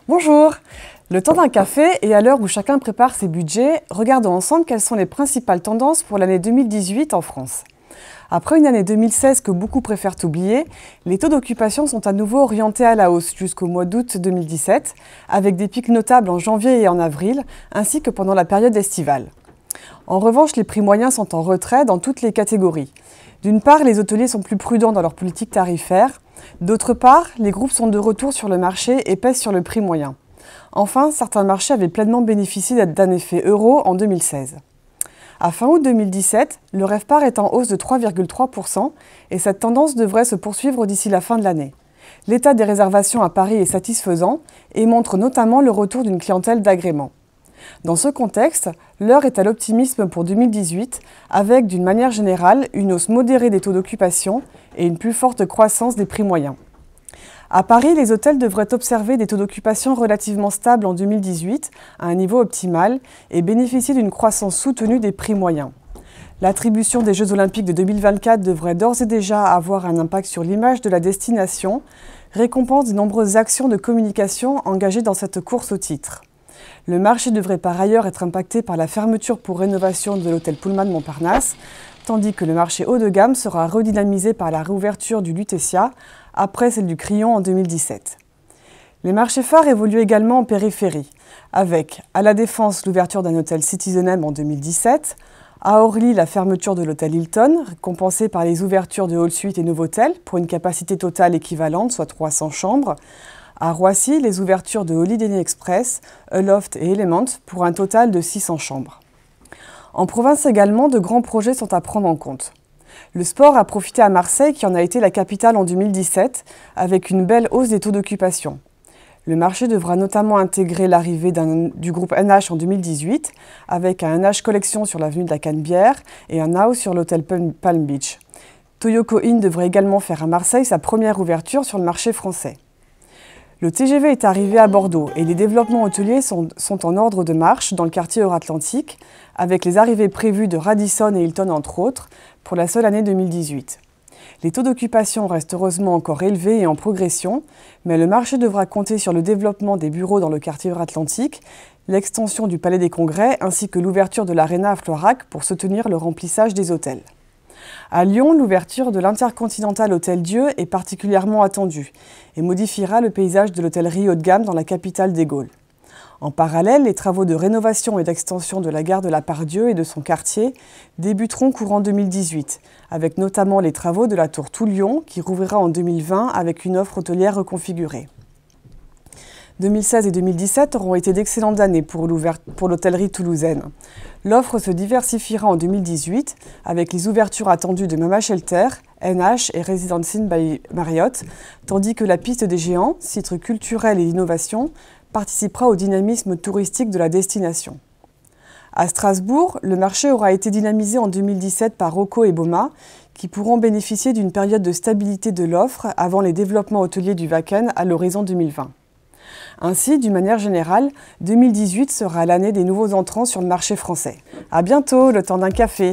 Bonjour! Le temps d'un café et à l'heure où chacun prépare ses budgets, regardons ensemble quelles sont les principales tendances pour l'année 2018 en France. Après une année 2016 que beaucoup préfèrent oublier, les taux d'occupation sont à nouveau orientés à la hausse jusqu'au mois d'août 2017, avec des pics notables en janvier et en avril, ainsi que pendant la période estivale. En revanche, les prix moyens sont en retrait dans toutes les catégories. D'une part, les hôteliers sont plus prudents dans leur politique tarifaire. D'autre part, les groupes sont de retour sur le marché et pèsent sur le prix moyen. Enfin, certains marchés avaient pleinement bénéficié d'un effet euro en 2016. À fin août 2017, le RevPAR est en hausse de 3,3% et cette tendance devrait se poursuivre d'ici la fin de l'année. L'état des réservations à Paris est satisfaisant et montre notamment le retour d'une clientèle d'agrément. Dans ce contexte, l'heure est à l'optimisme pour 2018, avec, d'une manière générale, une hausse modérée des taux d'occupation et une plus forte croissance des prix moyens. À Paris, les hôtels devraient observer des taux d'occupation relativement stables en 2018, à un niveau optimal, et bénéficier d'une croissance soutenue des prix moyens. L'attribution des Jeux Olympiques de 2024 devrait d'ores et déjà avoir un impact sur l'image de la destination, récompense des nombreuses actions de communication engagées dans cette course au titre. Le marché devrait par ailleurs être impacté par la fermeture pour rénovation de l'hôtel Pullman Montparnasse, tandis que le marché haut de gamme sera redynamisé par la réouverture du Lutetia, après celle du Crillon en 2017. Les marchés phares évoluent également en périphérie, avec à La Défense l'ouverture d'un hôtel Citizen M en 2017, à Orly la fermeture de l'hôtel Hilton, compensée par les ouvertures de Hall Suite et Novotel pour une capacité totale équivalente, soit 300 chambres, à Roissy, les ouvertures de Holiday Inn Express, Aloft et Element pour un total de 600 chambres. En province également, de grands projets sont à prendre en compte. Le sport a profité à Marseille, qui en a été la capitale en 2017, avec une belle hausse des taux d'occupation. Le marché devra notamment intégrer l'arrivée du groupe NH en 2018, avec un NH Collection sur l'avenue de la Canebière et un Now sur l'hôtel Palm Beach. Toyoko Inn devrait également faire à Marseille sa première ouverture sur le marché français. Le TGV est arrivé à Bordeaux et les développements hôteliers sont en ordre de marche dans le quartier Euratlantique, avec les arrivées prévues de Radisson et Hilton entre autres, pour la seule année 2018. Les taux d'occupation restent heureusement encore élevés et en progression, mais le marché devra compter sur le développement des bureaux dans le quartier Euratlantique, l'extension du Palais des Congrès ainsi que l'ouverture de l'Arena à Floirac pour soutenir le remplissage des hôtels. À Lyon, l'ouverture de l'Intercontinental Hôtel Dieu est particulièrement attendue et modifiera le paysage de l'hôtellerie haut de gamme dans la capitale des Gaules. En parallèle, les travaux de rénovation et d'extension de la gare de la Part-Dieu et de son quartier débuteront courant 2018, avec notamment les travaux de la tour Toulion qui rouvrira en 2020 avec une offre hôtelière reconfigurée. 2016 et 2017 auront été d'excellentes années pour l'hôtellerie toulousaine. L'offre se diversifiera en 2018 avec les ouvertures attendues de Mama Shelter, NH et Residence Inn by Marriott, tandis que la Piste des Géants, site culturel et d'innovation, participera au dynamisme touristique de la destination. À Strasbourg, le marché aura été dynamisé en 2017 par Rocco et Boma, qui pourront bénéficier d'une période de stabilité de l'offre avant les développements hôteliers du Wacken à l'horizon 2020. Ainsi, d'une manière générale, 2018 sera l'année des nouveaux entrants sur le marché français. À bientôt, le temps d'un café.